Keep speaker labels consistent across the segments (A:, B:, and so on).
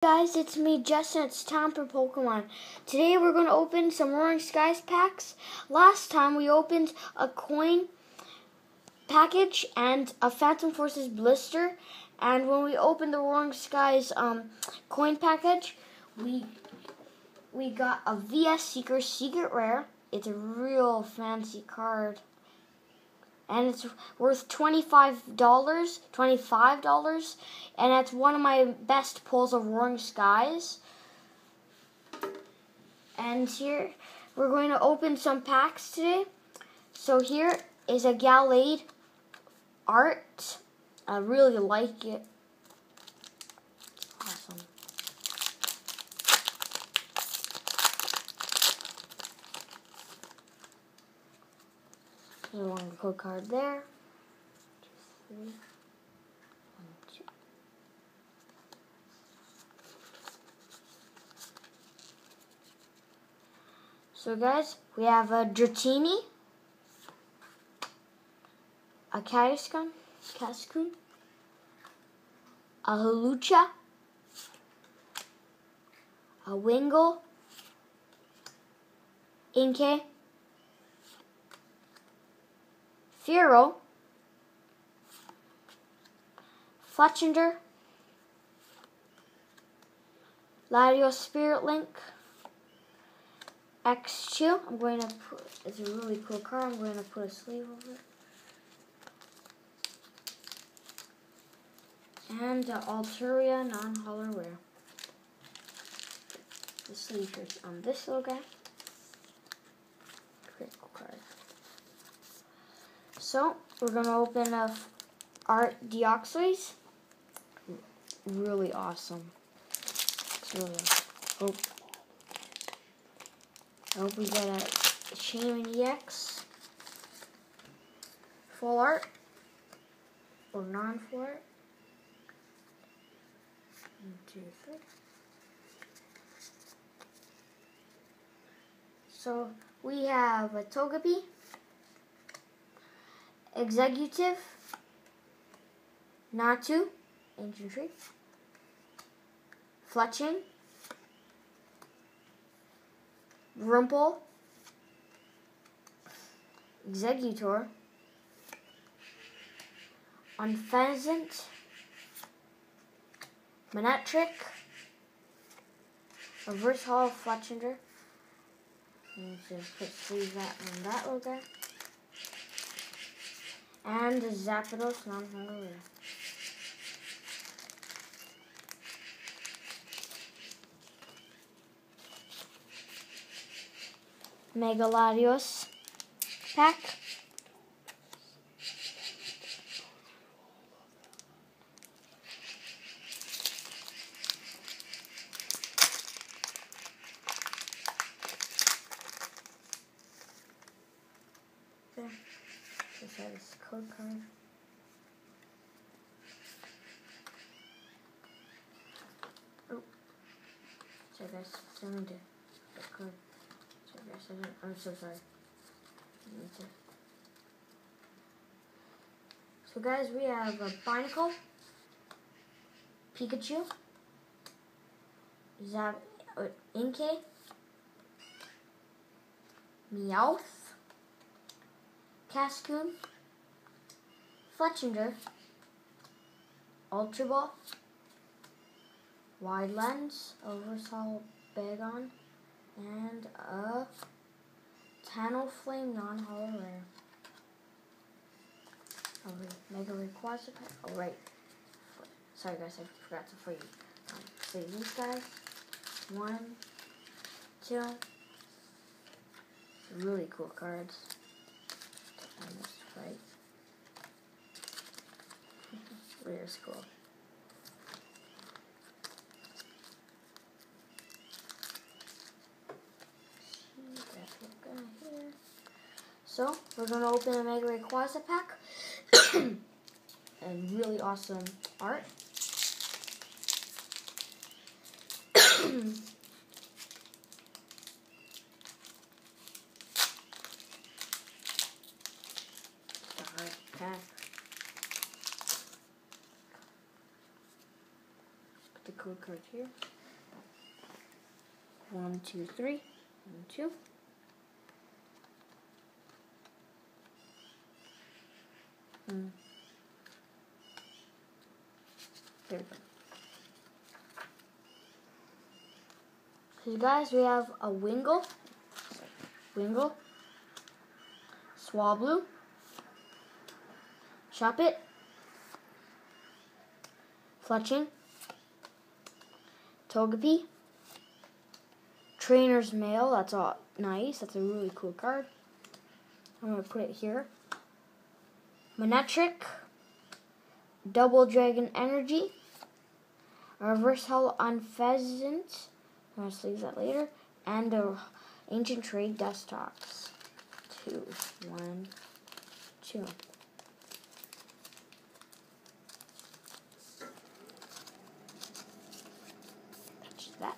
A: Guys, it's me, Justin. It's time for Pokemon. Today we're going to open some Roaring Skies packs. Last time we opened a coin package and a Phantom Forces blister. And when we opened the Roaring Skies coin package, we got a VS Seeker Secret Rare. It's a real fancy card. And it's worth $25, and that's one of my best pulls of Roaring Skies. And here, we're going to open some packs today. So here is a Gallade art. I really like it. It's awesome. There's one code card there. 2, 3, 1, 2. So guys, we have a Dratini, a Cascoon, a Hawlucha, a Wingull, Inkay, Fearow, Fletchinder, Latios Spirit Link, X2. I'm going to put, it's a really cool card. I'm going to put a sleeve over it. And Altaria non-holo rare. The sleeve is on this little guy. Critical card. So, we're going to open up Art Deoxys. Really awesome. It's really awesome. I hope we get a Shaman EX. Full art. Or non-full art. 1, 2, 3. So, we have a Togepi. Executive, Natu, Ancient Tree, Fletching, Rumple, Exeggutor, Unfezant, Manectric, Reverse Holo Fletchinder. Just put sleeve that on that little guy. And Zapdos non-holo rare. Mega Latios pack. There. Just have this code card. Oh. Sorry guys, still need to the code. Sorry guys, I'm so sorry. So guys, we have a Binacle, Pikachu, Inkay, Meowth, Cascoon, Fletchinder, Ultra Ball, Wide Lens, Oversoul Bagon, and a Talonflame non-holo rare. Oh wait, Mega Rayquaza pack. Oh right. Sorry guys, I forgot to show you. Save these guys. 1, 2. Really cool cards. Almost right. Rare school. So, we're going to open a Mega Rayquaza pack. And really awesome art. Pack. The code card here. 1, 2, 3. 1, 2. There we go. So guys, we have a Wingull, Swablu, Shuppet, Fletching, Togepi, Trainer's Mail. That's all nice. That's a really cool card. I'm gonna put it here. Manectric, Double Dragon Energy, a Reverse Hollow Unpheasant. I'm going to leave that later. And the Ancient Trade Desktops. 2, 1, 2. Touch that.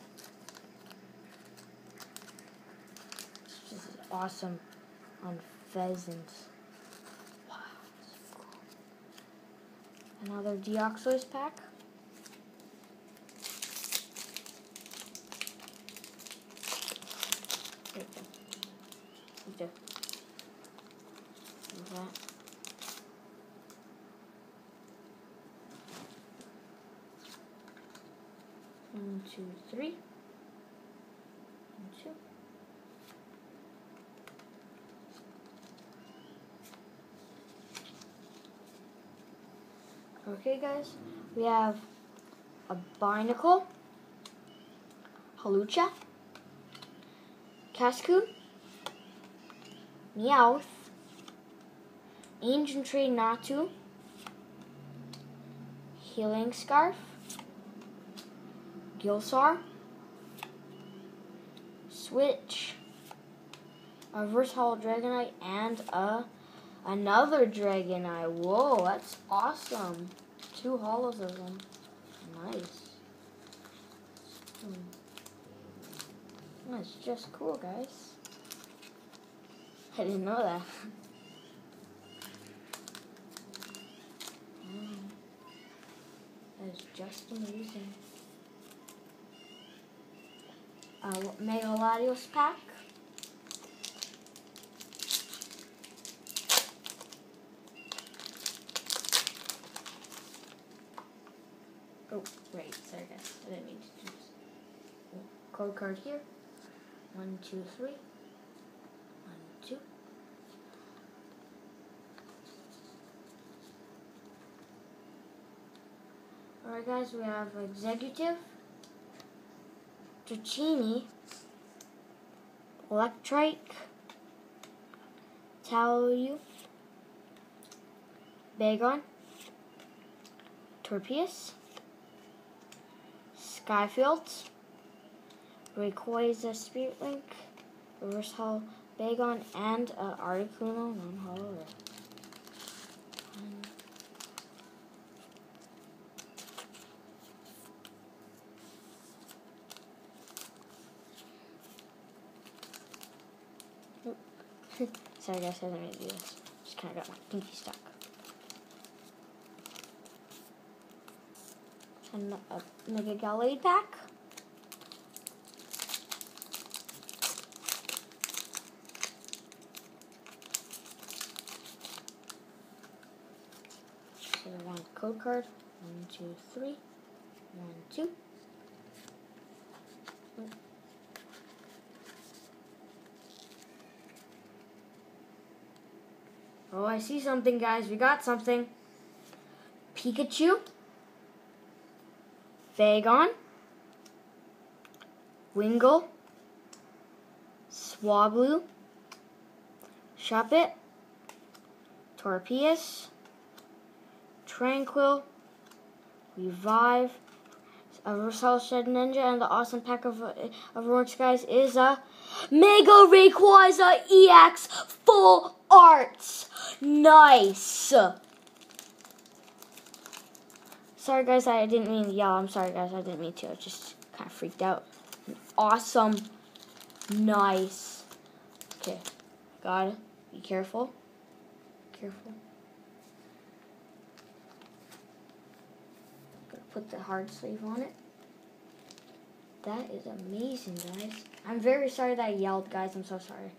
A: This is awesome on Pheasants. Wow, so cool. Another Deoxys pack. That. 1, 2, 3. 1, 2. Okay, guys, we have a Binacle, Hawlucha, Cascoon, Meowth, Ancient Trade Natu, Healing Scarf, Gilsar, Switch, a Reverse Hollow Dragonite, and another Dragonite. Whoa, that's awesome. 2 hollows of them. Nice. That's just cool, guys. I didn't know that. That is just amazing. Mega Latios pack. Oh, wait, sorry guys. I didn't mean to do this. Code card here. 1, 2, 3. 1, 2. Alright guys, we have Executive, Dratini, Electrike, Talu, Bagon, Torpeus, Skyfield, Rayquaza Spirit Link, Reverse Hollow Bagon, and Articuno non-hollow. Sorry guys, I didn't mean to do this. Just kind of got my pinky stuck. And a Mega Gallade pack. So I want a code card. 1, 2, 3. 1, 2. Oh, I see something, guys. We got something. Pikachu, Vagon, Wingull, Swablu, Shuppet, Torpeus, Tranquil, Revive, a Versal Shed Ninja, and the awesome pack of Roach, guys, is a Mega Rayquaza EX Full Arts. Nice. Sorry guys, I didn't mean to yell. I'm sorry guys, I didn't mean to. I just kind of freaked out. Awesome. Nice. Okay. Gotta be careful. Careful. Gonna put the hard sleeve on it. That is amazing, guys. I'm very sorry that I yelled, guys. I'm so sorry.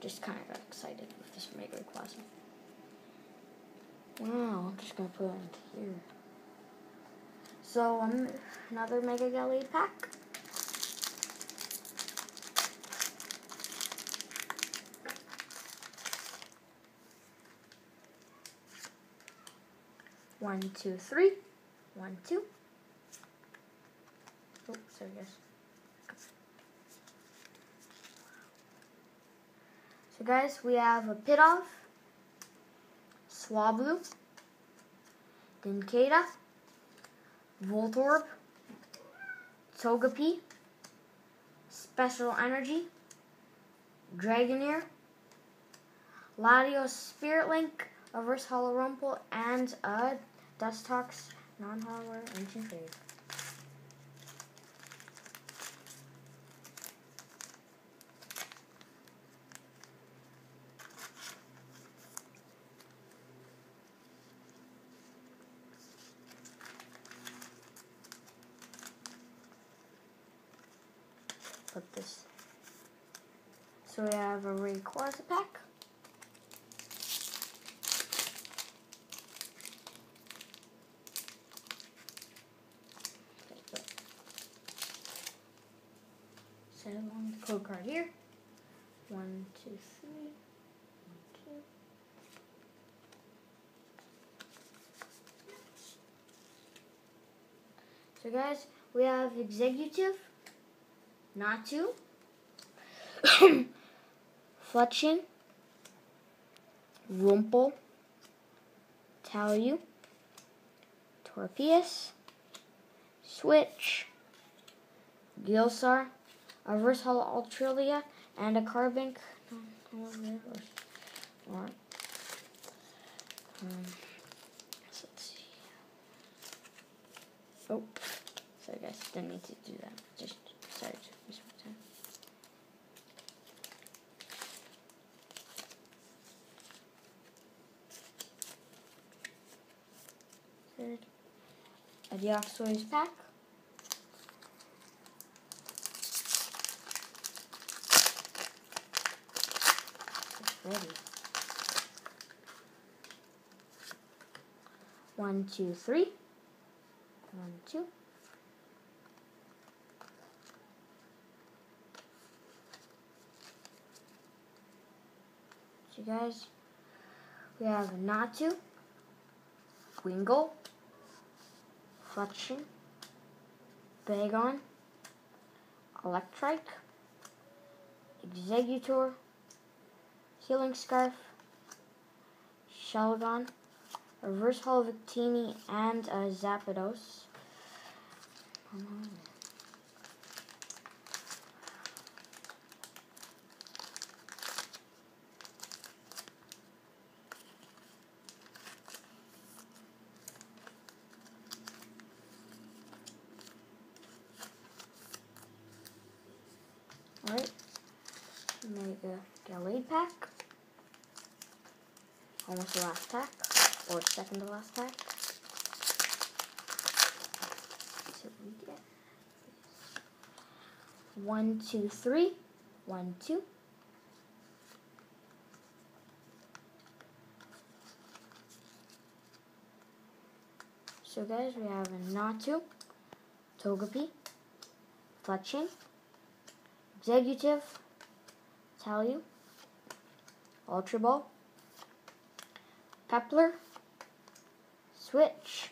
A: Just kind of got excited with this Mega Rayquaza. Wow, I'm just going to put it into here. So, another Mega Gallade pack. One, two, three. 1, 2. Oh, sorry guys. So guys, we have a Pidove, Swablu, Dinkata, Voltorb, Togepi, Special Energy, Dragonair, Latios Spirit Link, a Reverse Hollow Rumple, and a Dustox non-hollow Ancient Trade. Put this. So we have a Rayquaza pack. Set it on the code card here. 1, 2, 3. 1, 2. So guys, we have Executive, Natu, Fletching, Rumple, Talu, Torpeus, Switch, Gilsar, a Reverse Hollow Ultralia, and a Carbink. So let's see. Oh, sorry guys, didn't need to do that. Just sorry to waste my time. Third, a Deoxys pack. It's ready. 1, 2, 3. 1, 2. So guys, we have Natu, Wingull, Fletching, Bagon, Electrike, Executor, Healing Scarf, Shelgon, a Reverse Hollow Victini, and a Zapdos. Alright, Mega Gallade pack. Almost the last pack, or second to last pack. Let's see what we get. 1, 2, 3. 1, 2. So guys, we have a Natu, Togepi, Fletching, Executive, Talu, Ultra Ball, Pepler, Switch,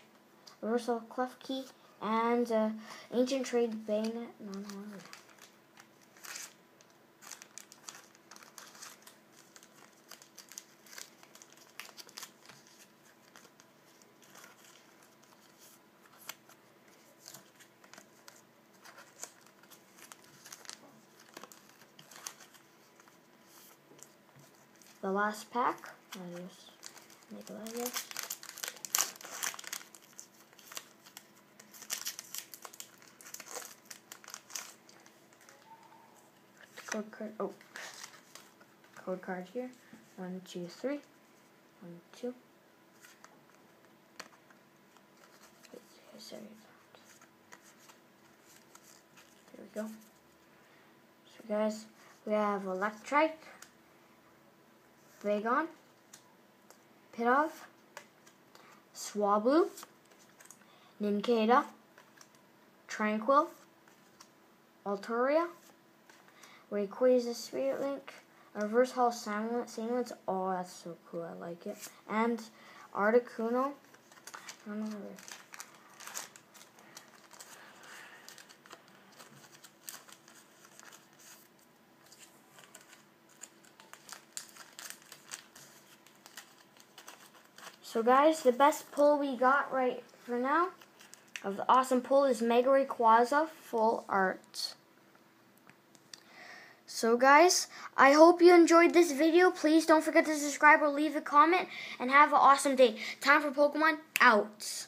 A: Reversal Klefki, and Ancient Trade Bayonet non-hollow. The last pack. I'll just make it like this. Code card. Oh, code card here. 1, 2, 3. 1, 2. Sorry. There we go. So guys, we have Electrike, Bagon, Pidove, Swablu, Nincada, Tranquil, Altaria, Rayquaza Spirit Link, a Reverse Hall Silence. Oh, that's so cool. I like it. And Articuno. I don't know where it is. So guys, the best pull we got right for now of the awesome pull is Mega Rayquaza Full Art. So guys, I hope you enjoyed this video. Please don't forget to subscribe or leave a comment, and have an awesome day. Time for Pokemon out.